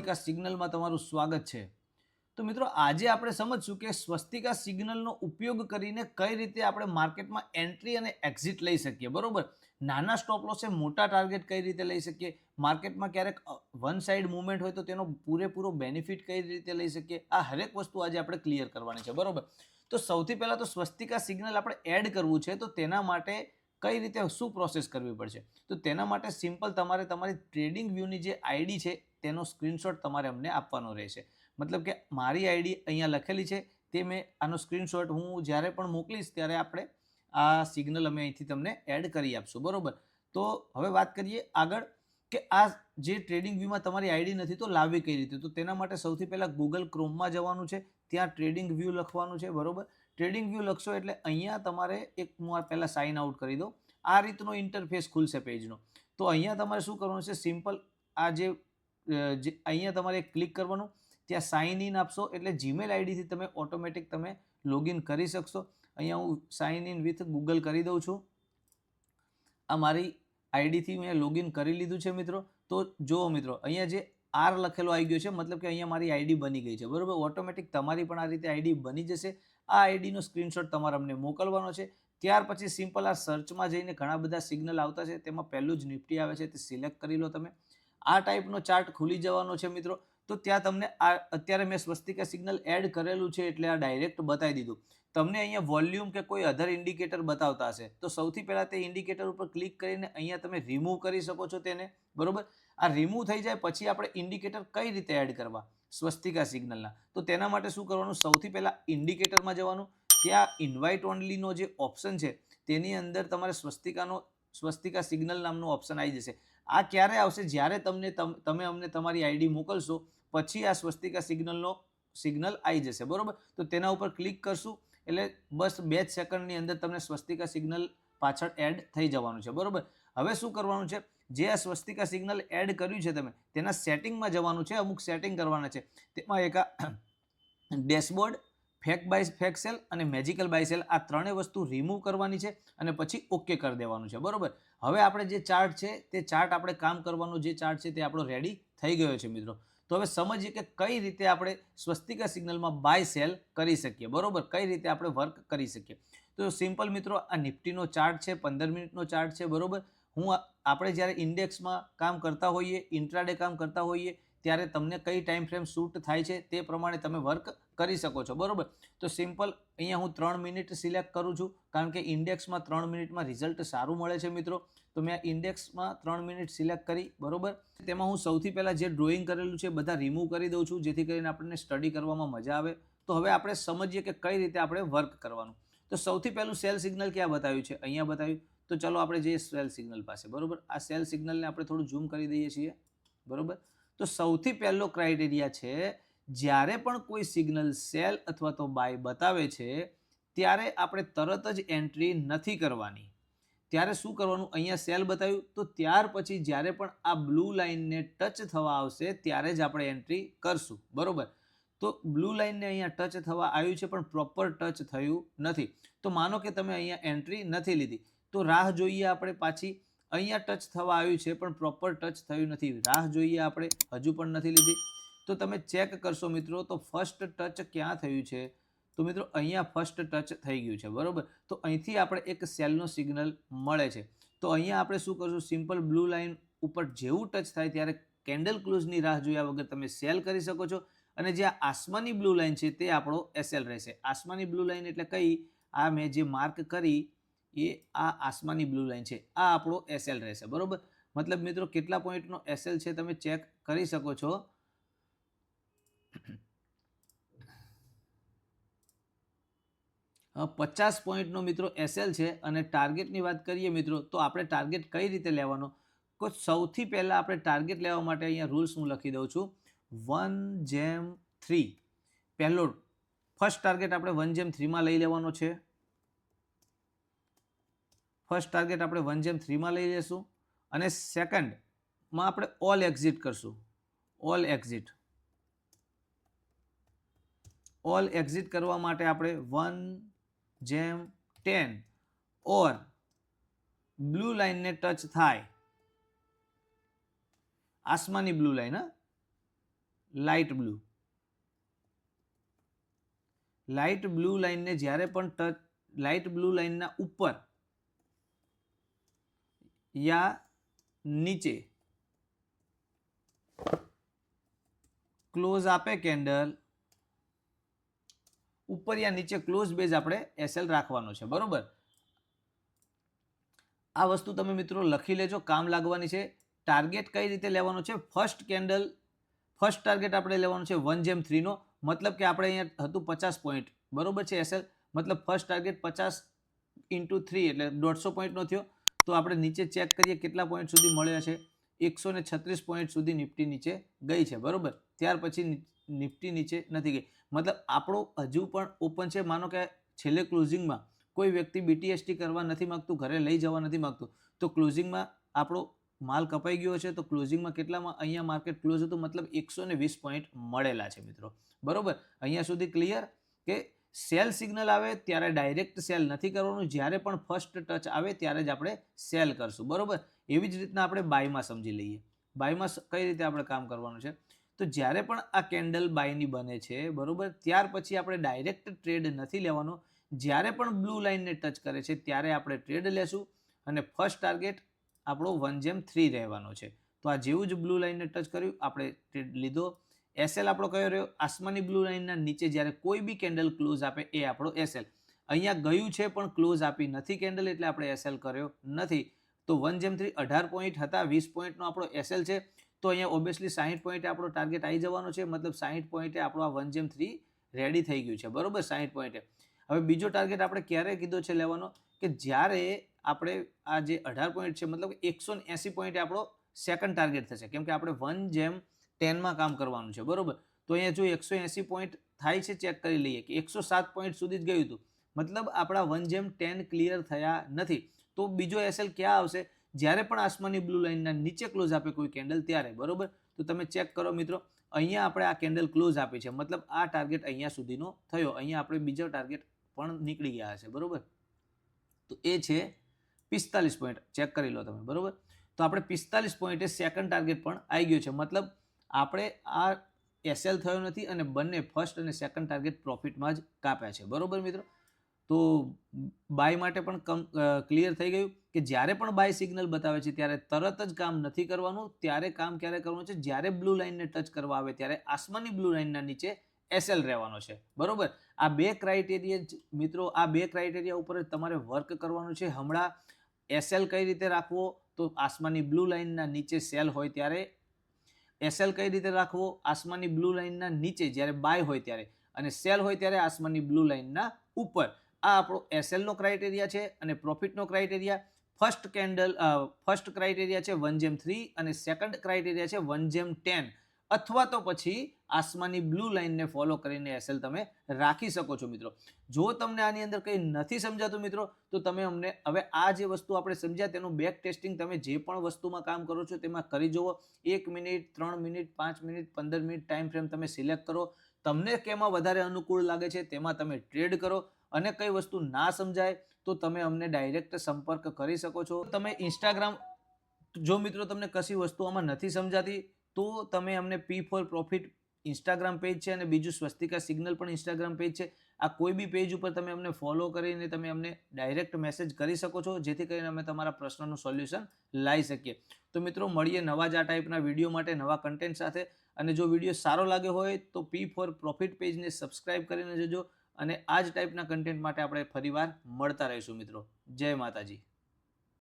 સ્વસ્તિકા સિગ્નલમાં તમારું સ્વાગત છે। તો મિત્રો આજે આપણે સમજશું કે સ્વસ્તિકા સિગ્નલનો ઉપયોગ કરીને કઈ રીતે આપણે માર્કેટમાં એન્ટ્રી અને એક્ઝિટ લઈ શકીએ, બરોબર। નાના સ્ટોપ લોસે મોટા ટાર્ગેટ કઈ રીતે લઈ શકીએ, માર્કેટમાં ક્યારેક વન સાઇડ મૂવમેન્ટ હોય તો તેનો પૂરેપૂરો બેનિફિટ કઈ રીતે લઈ શકીએ, આ હરેક વસ્તુ આજે આપણે ક્લિયર કરવાની છે, બરોબર। તો સૌથી પહેલા તો સ્વસ્તિકા સિગ્નલ આપણે એડ કરવું છે તો તેના માટે કઈ રીતે શું પ્રોસેસ કરવી પડશે, તો તેના માટે સિમ્પલ તમારે તમારી ટ્રેડિંગ વ્યૂની જે આઈડી છે તેનો સ્ક્રીનશોટ તમારે અમને આપવાનો રહેશે। મતલબ કે મારી આઈડી અહીંયા લખેલી છે તે મેં આનો સ્ક્રીનશોટ હું જ્યારે પણ મોકલીશ ત્યારે આપણે આ સિગ્નલ અમે અહીંથી તમને એડ કરી આપશું, બરોબર। તો હવે વાત કરીએ આગળ કે આ જે ટ્રેડિંગ વ્યૂમાં તમારી આઈડી નથી તો લાવવી કઈ રીતે, તો તેના માટે સૌથી પહેલાં ગૂગલ ક્રોમમાં જવાનું છે, ત્યાં ટ્રેડિંગ વ્યૂ લખવાનું છે, બરોબર। ટ્રેડિંગ વ્યૂ લખશો એટલે અહીંયા તમારે એક હું આ પહેલાં સાઇન આઉટ કરી દઉં, આ રીતનો ઇન્ટરફેસ ખુલશે પેજનો। તો અહીંયા તમારે શું કરવાનું છે, સિમ્પલ આ જે અહીંયા તમારે ક્લિક કરવાનું, ત્યાં સાઇન ઇન આપશો એટલે જીમેલ આઈડીથી તમે ઓટોમેટિક તમે લોગિન કરી શકશો। અહીંયા હું સાઇન ઇન વિથ ગૂગલ કરી દઉં છું, આ મારી આઈડીથી મેં લોગિન કરી લીધું છે મિત્રો। તો જુઓ મિત્રો અહીંયા જે આર લખેલો આવી ગયો છે, મતલબ કે અહીંયા મારી આઈડી બની ગઈ છે, બરોબર। ઓટોમેટિક તમારી પણ આ રીતે આઈડી બની જશે। આ આઈડીનો સ્ક્રીનશોટ તમારે અમને મોકલવાનો છે। ત્યાર પછી સિમ્પલ આ સર્ચમાં જઈને ઘણા બધા સિગ્નલ આવતા છે, તેમાં પહેલું જ નિફ્ટી આવે છે તે સિલેક્ટ કરી લો તમે। આ ટાઈપનો ચાર્ટ ખુલી જવાનો છે મિત્રો। તો ત્યાં તમને આ અત્યારે મેં સ્વસ્તિકા સિગ્નલ એડ કરેલું છે એટલે આ ડાયરેક્ટ બતાવી દીધું। તમને અહીંયા વોલ્યુમ કે કોઈ અધર ઇન્ડિકેટર બતાવતા હશે તો સૌથી પહેલાં તે ઇન્ડિકેટર ઉપર ક્લિક કરીને અહીંયા તમે રિમૂવ કરી શકો છો તેને, બરોબર। આ રિમૂવ થઈ જાય પછી આપણે ઇન્ડિકેટર કઈ રીતે એડ કરવા સ્વસ્તિકા સિગ્નલના, તો તેના માટે શું કરવાનું, સૌથી પહેલાં ઇન્ડિકેટરમાં જવાનું, ત્યાં ઇન્વાઇટ ઓનલીનો જે ઓપ્શન છે તેની અંદર તમારે સ્વસ્તિકા સિગ્નલ નામનું ઓપ્શન આવી જશે। આ ક્યારે આવશે, જ્યારે તમે અમને તમારી આઈડી મોકલશો પછી આ સ્વસ્તિકા સિગ્નલ આવી જશે, બરોબર। તો તેના ઉપર ક્લિક કરશું એટલે બસ 2 જ સેકન્ડની અંદર તમને સ્વસ્તિકા સિગ્નલ પાછળ એડ થઈ જવાનું છે, બરોબર। હવે શું કરવાનું છે, જે આ સ્વસ્તિકા સિગ્નલ એડ કર્યું છે તમે તેના સેટિંગમાં જવાનું છે, અમુક સેટિંગ કરવાના છે, તેમાં એક dashboard, fake buy fake sell અને મેજિકલ બાય સેલ, આ ત્રણેય વસ્તુ રિમૂવ કરવાની છે અને પછી ઓકે કરી દેવાનું છે, બરોબર। હવે આપણે જે ચાર્ટ છે તે ચાર્ટ આપણે કામ કરવાનો જે ચાર્ટ છે તે આપણો રેડી થઈ ગયો છે મિત્રો। તો હવે સમજીએ કે કઈ રીતે આપણે સ્વસ્તિકા સિગ્નલમાં બાય સેલ કરી શકીએ, બરોબર, કઈ રીતે આપણે વર્ક કરી શકીએ। તો સિમ્પલ મિત્રો આ નિફ્ટીનો ચાર્ટ છે, 15 મિનિટનો ચાર્ટ છે, બરોબર। આપણે જ્યારે ઇન્ડેક્સમાં કામ કરતા હોઈએ, ઇન્ટ્રાડે કામ કરતા હોઈએ ત્યારે તમને કઈ ટાઈમ ફ્રેમ શૂટ થાય છે તે પ્રમાણે તમે વર્ક કરી શકો છો, બરોબર। તો સિમ્પલ અહીંયા હું 3 મિનિટ સિલેક્ટ કરું છું કારણ કે ઇન્ડેક્સમાં 3 મિનિટમાં રિઝલ્ટ સારું મળે છે મિત્રો। તો મેં ઇન્ડેક્સમાં 3 મિનિટ સિલેક્ટ કરી, બરોબર। તેમાં હું સૌથી પહેલાં જે ડ્રોઈંગ કરેલું છે બધા રિમૂવ કરી દઉં છું જેથી કરીને આપણને સ્ટડી કરવામાં મજા આવે। તો હવે આપણે સમજીએ કે કઈ રીતે આપણે વર્ક કરવાનું। તો સૌથી પહેલું સેલ સિગ્નલ ક્યાં બતાવ્યું છે, અહીંયા બતાવ્યું। તો ચલો આપણે જઈએ સેલ સિગ્નલ પાસે, બરોબર। આ સેલ સિગ્નલને આપણે થોડું ઝૂમ કરી દઈએ છીએ, બરોબર। તો સૌથી પહેલો ક્રાઇટેરિયા છે, જ્યારે પણ કોઈ સિગ્નલ સેલ અથવા તો બાય બતાવે છે ત્યારે આપણે તરત જ એન્ટ્રી નથી કરવાની। ત્યારે શું કરવાનું, અહીંયા સેલ બતાવ્યું તો ત્યાર પછી જ્યારે પણ આ બ્લુ લાઇનને ટચ થવા આવશે ત્યારે જ આપણે એન્ટ્રી કરશું, બરોબર। તો બ્લુ લાઇનને અહીંયા ટચ થવા આવ્યું છે પણ પ્રોપર ટચ થયું નથી, તો માનો કે તમે અહીંયા એન્ટ્રી નથી લીધી તો રાહ જોઈએ આપણે પાછી। અહીંયા ટચ થવા આવ્યું છે પણ પ્રોપર ટચ થયું નથી, રાહ જોઈએ આપણે, હજુ પણ નથી લીધી। તો તમે ચેક કરશો મિત્રો તો ફર્સ્ટ ટચ ક્યાં થયું છે, તો મિત્રો અહીંયા ફર્સ્ટ ટચ થઈ ગયું છે, બરોબર। તો અહીંથી આપણે એક સેલનો સિગ્નલ મળે છે। તો અહીંયા આપણે શું કરશું, સિમ્પલ બ્લુ લાઇન ઉપર જેવું ટચ થાય ત્યારે કેન્ડલ ક્લોઝની રાહ જોયા વગર તમે સેલ કરી શકો છો અને જે આ આસમાની બ્લુ લાઇન છે તે આપણો એસએલ રહેશે। આસમાની બ્લુ લાઇન એટલે કઈ, આ મેં જે માર્ક કરી એ આ આસમાની બ્લુ લાઇન છે, આ આપણો એસએલ રહેશે, બરોબર। મતલબ મિત્રો કેટલા પોઈન્ટનો એસએલ છે તમે ચેક કરી શકો છો, 50 પોઈન્ટનો મિત્રો એસએલ છે। અને ટાર્ગેટની વાત કરીએ મિત્રો તો આપણે ટાર્ગેટ કઈ રીતે લેવાનો, તો સૌથી પહેલાં આપણે ટાર્ગેટ લેવા માટે અહીંયા રૂલ્સ હું લખી દઉં છું, 1/3 પહેલો ફર્સ્ટ ટાર્ગેટ આપણે 1/3માં લઈ લેવાનો છે। ફર્સ્ટ ટાર્ગેટ આપણે 1/3માં લઈ લેશું અને સેકન્ડમાં આપણે ઓલ એક્ઝિટ કરશું, ઓલ એક્ઝિટ કરવા માટે આપણે 1/10 ઓર બ્લુ લાઇનને ટચ થાય, આસમાની બ્લુ લાઇન, લાઇટ બ્લુ લાઇનને જ્યારે પણ લાઇટ બ્લુ લાઇનના ઉપર યા નીચે ક્લોઝ આપે કેન્ડલ, ઉપર યા નીચે ક્લોઝ બેઝ આપણે એસએલ રાખવાનો છે, બરોબર. આ વસ્તુ તમે મિત્રો લખી લેજો, કામ લાગવાની છે. ટાર્ગેટ કઈ રીતે લેવાનો છે? ફર્સ્ટ ટાર્ગેટ આપણે લેવાનું છે 1:3 નો, મતલબ કે આપણે અહીંયા હતું 50 પોઈન્ટ, બરોબર છે એસએલ, મતલબ ફર્સ્ટ ટાર્ગેટ 50 × 3 એટલે 150 પોઈન્ટનો થયો. તો આપણે નીચે ચેક કરીએ કેટલા પોઈન્ટ સુધી મળ્યા છે. 136 પોઈન્ટ સુધી નિફ્ટી નીચે ગઈ છે, બરોબર. ત્યાર પછી નિફ્ટી નીચે નથી ગઈ, મતલબ આપણો હજુ પણ ઓપન છે. માનો કે છેલ્લે ક્લોઝિંગમાં કોઈ વ્યક્તિ BTST કરવા નથી માંગતું, ઘરે લઈ જવા નથી માંગતું, તો ક્લોઝિંગમાં આપણો માલ કપાઈ ગયો છે. તો ક્લોઝિંગમાં કેટલામાં અહીંયા માર્કેટ ક્લોઝ હતું, મતલબ 120 પોઈન્ટ મળેલા છે મિત્રો, બરોબર. અહીંયા સુધી ક્લિયર કે સેલ સિગ્નલ આવે ત્યારે ડાયરેક્ટ સેલ નથી કરવાનું, જ્યારે પણ ફર્સ્ટ ટચ આવે ત્યારે જ આપણે સેલ કરશું, બરોબર. એવી જ રીતના આપણે બાયમાં સમજી લઈએ. બાયમાં કઈ રીતે આપણે કામ કરવાનું છે? તો જ્યારે પણ આ કેન્ડલ બાયની બને છે, બરોબર, ત્યાર પછી આપણે ડાયરેક્ટ ટ્રેડ નથી લેવાનો. જ્યારે પણ બ્લુ લાઇનને ટચ કરે છે ત્યારે આપણે ટ્રેડ લેશું અને ફર્સ્ટ ટાર્ગેટ આપણો 1:3 રહેવાનો છે. તો આ જેવું જ બ્લુ લાઇનને ટચ કર્યું આપણે ટ્રેડ લીધો. એસએલ આપણો કયો રહ્યો? આસમાની બ્લુ લાઇનના નીચે જ્યારે કોઈ બી કેન્ડલ ક્લોઝ આપે એ આપણો એસએલ. અહીંયા ગયું છે પણ ક્લોઝ આપી નથી કેન્ડલ, એટલે આપણે એસએલ કર્યો નથી. તો 1:3 18 પોઈન્ટ હતા, 20 પોઈન્ટનો આપણો એસએલ છે. તો અહીંયા ઓબ્વિયસલી 60 પોઈન્ટે આપણો ટાર્ગેટ આવી જવાનો છે, મતલબ 60 પોઈન્ટે આપણો આ 1:3 રેડી થઈ ગયું છે, બરોબર. 60 પોઈન્ટે. હવે બીજો ટાર્ગેટ આપણે ક્યારે કીધો છે લેવાનો? કે જ્યારે આપણે આ જે 18 પોઈન્ટ છે, મતલબ 180 પોઈન્ટે આપણો સેકન્ડ ટાર્ગેટ થશે, કેમ કે આપણે 1:10 કામ કરવાનું છે, બરોબર. તો અહીંયા જો 180 પોઈન્ટ થાય છે, ચેક કરી લઈએ કે 107 પોઈન્ટ સુધી જ ગયું હતું, મતલબ આપણા 1:10 ક્લિયર થયા નથી. તો બીજો એસએલ ક્યાં આવશે? જ્યારે પણ આસમાની બ્લુ લાઇનના નીચે ક્લોઝ આપે કોઈ કેન્ડલ ત્યારે, બરોબર. તો તમે ચેક કરો મિત્રો, અહીંયા આપણે આ કેન્ડલ ક્લોઝ આપી છે, મતલબ આ ટાર્ગેટ અહીંયા સુધીનો થયો. અહીંયા આપણે બીજો ટાર્ગેટ પણ નીકળી ગયા હશે, બરોબર. તો એ છે 45 પોઈન્ટ, ચેક કરી લો તમે, બરોબર. તો આપણે 45 પોઈન્ટે સેકન્ડ ટાર્ગેટ પણ આવી ગયો છે, મતલબ આપણે આ એસએલ થયો નથી અને બંને ફર્સ્ટ અને સેકન્ડ ટાર્ગેટ પ્રોફિટમાં જ કાપ્યા છે, બરોબર મિત્રો. તો બાય માટે પણ ક્લિયર થઈ ગયું કે જ્યારે પણ બાય સિગ્નલ બતાવે છે ત્યારે તરત જ કામ નથી કરવાનું. ત્યારે કામ ક્યારે કરવાનું છે? જ્યારે બ્લુ લાઇનને ટચ કરવા આવે ત્યારે આસમાની બ્લુ લાઇનના નીચે એસએલ રહેવાનો છે, બરોબર. આ બે ક્રાઇટેરિયા મિત્રો, આ બે ક્રાઇટેરિયા ઉપર જ તમારે વર્ક કરવાનું છે. હમણાં એસએલ કઈ રીતે રાખવો? તો આસમાની બ્લુ લાઇનના નીચે સેલ હોય ત્યારે એસએલ કઈ રીતે રાખવો? આસમાની બ્લુ લાઇનના નીચે જ્યારે બાય હોય ત્યારે, અને સેલ હોય ત્યારે આસમાની બ્લુ લાઇનના ઉપર. આ આપણો એસએલનો ક્રાઇટેરિયા છે. અને પ્રોફિટનો ક્રાઇટેરિયા, ફર્સ્ટ ક્રાઇટેરિયા છે 1:3 અને સેકન્ડ ક્રાઇટેરિયા છે 1:10, અથવા તો પછી આસમાની બ્લુ લાઇનને ફોલો કરીને એસએલ તમે રાખી શકો છો મિત્રો. જો તમને આની અંદર કંઈ નથી સમજાતું મિત્રો, તો તમે અમને હવે આ જે વસ્તુ આપણે સમજ્યા તેનું બેક ટેસ્ટિંગ તમે જે પણ વસ્તુમાં કામ કરો છો તેમાં કરી જુઓ. 1 minute, 3 minute, 5 minute, 15 minute time frame તમે સિલેક્ટ કરો. તમને કેમાં વધારે અનુકૂળ લાગે છે તેમાં તમે ટ્રેડ કરો. અને કઈ વસ્તુ ના સમજાય તો તમે અમને ડાયરેક્ટ સંપર્ક કરી શકો છો. તમે ઇન્સ્ટાગ્રામ, જો મિત્રો તમને કશી વસ્તુ આમાં નથી સમજાતી તો તમે અમને P for Profit Instagram page છે અને બીજું સ્વસ્તિકા સિગ્નલ પણ ઇન્સ્ટાગ્રામ પેજ છે. આ કોઈ બી પેજ ઉપર તમે અમને ફોલો કરીને તમે અમને ડાયરેક્ટ મેસેજ કરી શકો છો, જેથી કરીને અમે તમારા પ્રશ્નનું સોલ્યુશન લાવી શકીએ. તો મિત્રો મળીએ નવા જ આ ટાઈપના વિડીયો માટે નવા કન્ટેન્ટ સાથે. અને જો વિડીયો સારો લાગ્યો હોય તો P for Profit પેજને સબસ્ક્રાઇબ કરીને જજો. અને આ જ ટાઈપના કન્ટેન્ટ માટે આપણે ફરીવાર મળતા રહીશું મિત્રો. જય માતાજી.